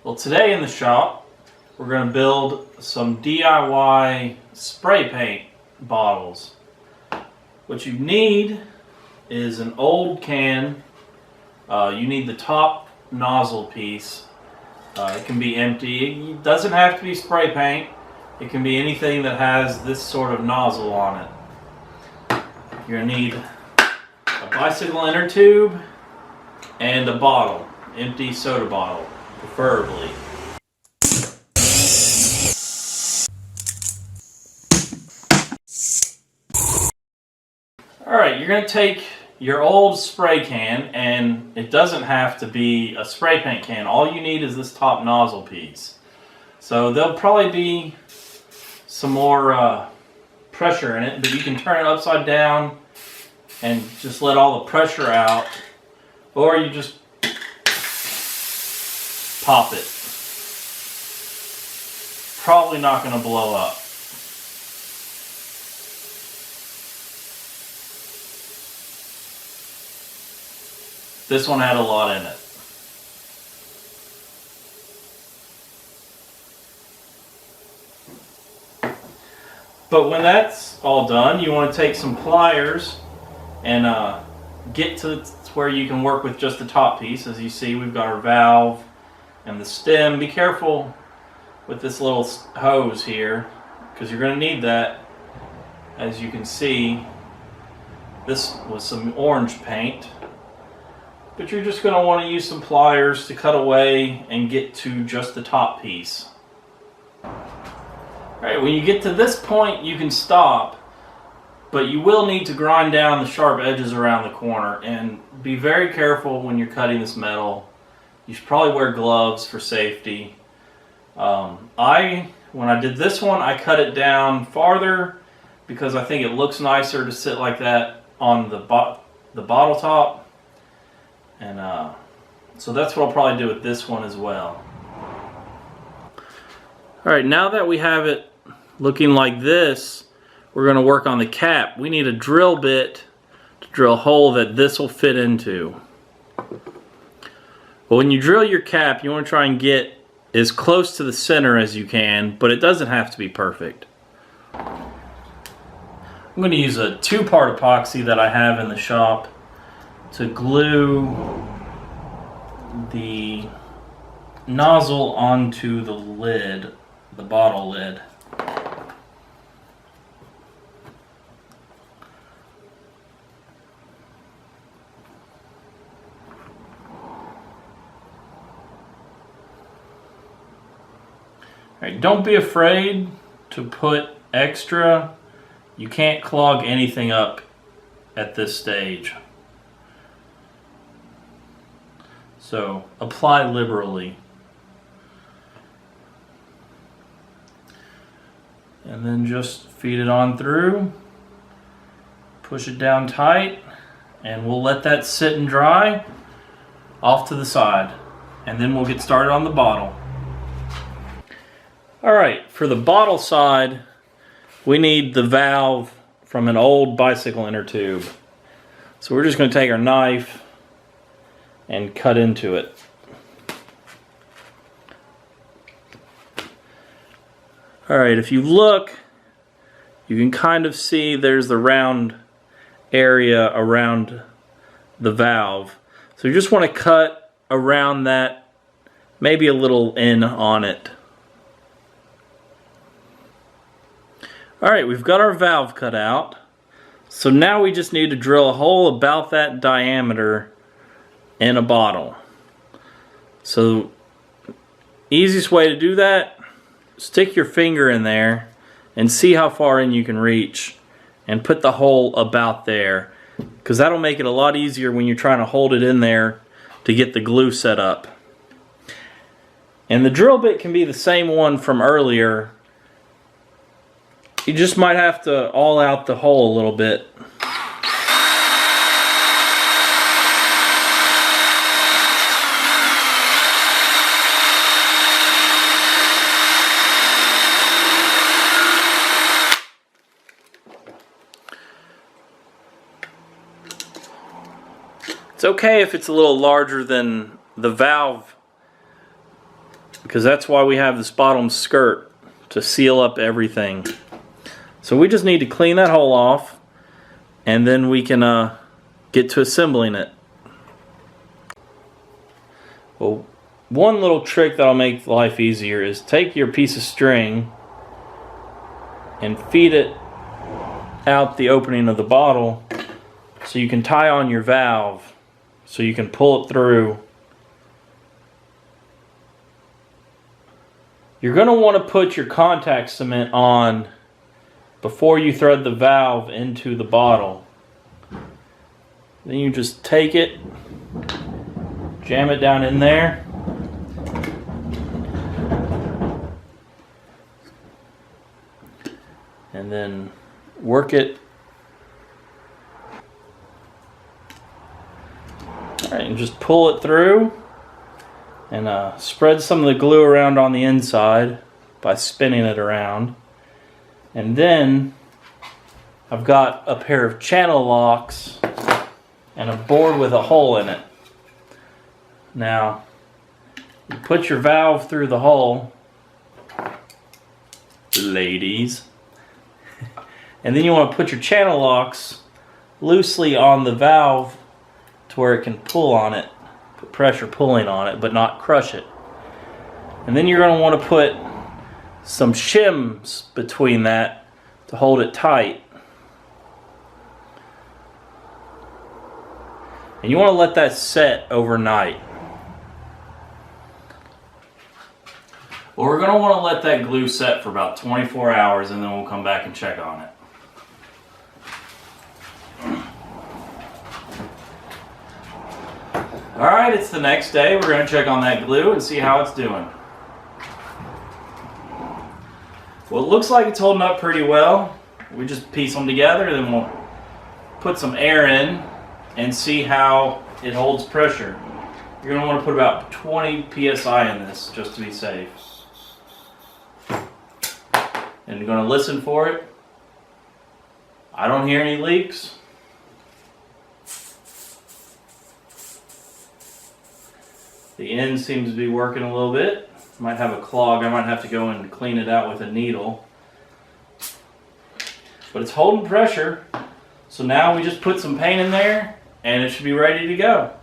Well, today in the shop, we're going to build some DIY spray paint bottles. What you need is an old can. You need the top nozzle piece. It can be empty. It doesn't have to be spray paint. It can be anything that has this sort of nozzle on it. You're going to need a bicycle inner tube and a bottle, empty soda bottle, preferably. Alright, you're going to take your old spray can, and it doesn't have to be a spray paint can. All you need is this top nozzle piece. So there'll probably be some more pressure in it, but you can turn it upside down and just let all the pressure out, or you just pop it. Probably not going to blow up. This one had a lot in it. But when that's all done, you want to take some pliers and get to where you can work with just the top piece. As you see, we've got our valve and the stem. Be careful with this little hose here, because you're going to need that. As you can see, this was some orange paint. But you're just going to want to use some pliers to cut away and get to just the top piece. Alright, when you get to this point, you can stop, but you will need to grind down the sharp edges around the corner, and be very careful when you're cutting this metal. You should probably wear gloves for safety. When I did this one, I cut it down farther because I think it looks nicer to sit like that on the bottle top. And so that's what I'll probably do with this one as well. Alright, now that we have it looking like this, we're going to work on the cap. We need a drill bit to drill a hole that this will fit into. Well, when you drill your cap, you want to try and get as close to the center as you can, but it doesn't have to be perfect. I'm going to use a 2-part epoxy that I have in the shop to glue the nozzle onto the lid, the bottle lid. Alright, don't be afraid to put extra. You can't clog anything up at this stage. So apply liberally. And then just feed it on through. Push it down tight. And we'll let that sit and dry off to the side. And then we'll get started on the bottle. Alright, for the bottle side, we need the valve from an old bicycle inner tube. So we're just going to take our knife and cut into it. Alright, if you look, you can kind of see there's the round area around the valve. So you just want to cut around that, maybe a little in on it. Alright, we've got our valve cut out. So now we just need to drill a hole about that diameter in a bottle. So easiest way to do that, stick your finger in there and see how far in you can reach, and put the hole about there, because that'll make it a lot easier when you're trying to hold it in there to get the glue set up. And the drill bit can be the same one from earlier. You just might have to awl out the hole a little bit. It's okay if it's a little larger than the valve because that's why we have this bottom skirt, to seal up everything. So we just need to clean that hole off, and then we can get to assembling it. Well, one little trick that'll make life easier is take your piece of string and feed it out the opening of the bottle so you can tie on your valve so you can pull it through. You're going to want to put your contact cement on before you thread the valve into the bottle. Then you just take it, jam it down in there, and then work it. Alright, and just pull it through and spread some of the glue around on the inside by spinning it around. And then I've got a pair of channel locks and a board with a hole in it. Now, you put your valve through the hole, ladies, and then you want to put your channel locks loosely on the valve to where it can pull on it, put pressure pulling on it, but not crush it. And then you're going to want to put some shims between that to hold it tight. And you want to let that set overnight. Well, we're going to want to let that glue set for about 24 hours and then we'll come back and check on it. Alright, it's the next day. We're going to check on that glue and see how it's doing. Well, it looks like it's holding up pretty well. We just piece them together, then we'll put some air in and see how it holds pressure. You're going to want to put about 20 psi in this just to be safe. And you're going to listen for it. I don't hear any leaks. The end seems to be working a little bit. Might have a clog. I might have to go and clean it out with a needle. But it's holding pressure. So now we just put some paint in there and it should be ready to go.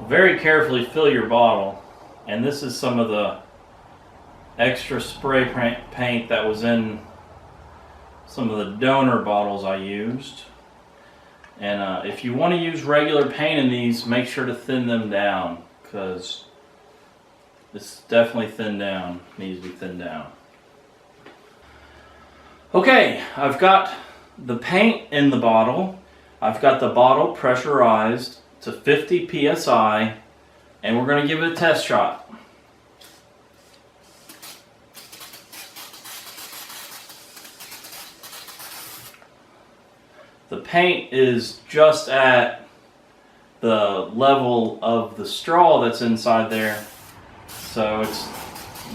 Very carefully fill your bottle, and this is some of the extra spray paint that was in some of the donor bottles I used. And if you want to use regular paint in these, make sure to thin them down, because it's definitely thinned down, needs to be thinned down. Okay, I've got the paint in the bottle. I've got the bottle pressurized to 50 psi, and we're going to give it a test shot. The paint is just at the level of the straw that's inside there, so it's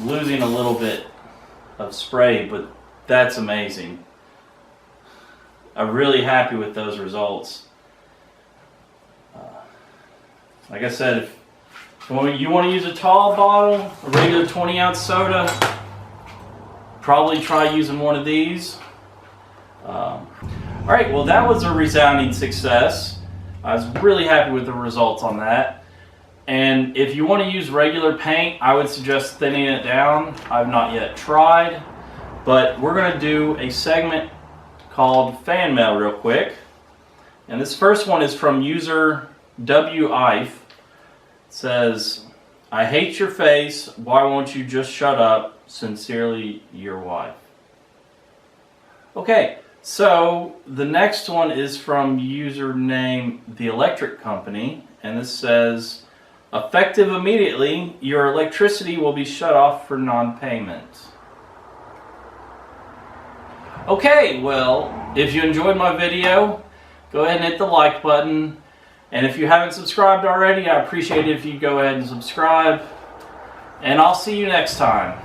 losing a little bit of spray, but that's amazing. I'm really happy with those results. Like I said, if you want to use a tall bottle, a regular 20-ounce soda, probably try using one of these. Alright, well that was a resounding success. I was really happy with the results on that. And if you want to use regular paint, I would suggest thinning it down. I've not yet tried, but we're going to do a segment called fan mail real quick. And this first one is from user W.Ife. It says, "I hate your face. Why won't you just shut up? Sincerely, your wife." Okay, so the next one is from username The Electric Company, and this says, "Effective immediately, your electricity will be shut off for non-payment." Okay, well, if you enjoyed my video, go ahead and hit the like button. And if you haven't subscribed already, I appreciate it if you go ahead and subscribe. And I'll see you next time.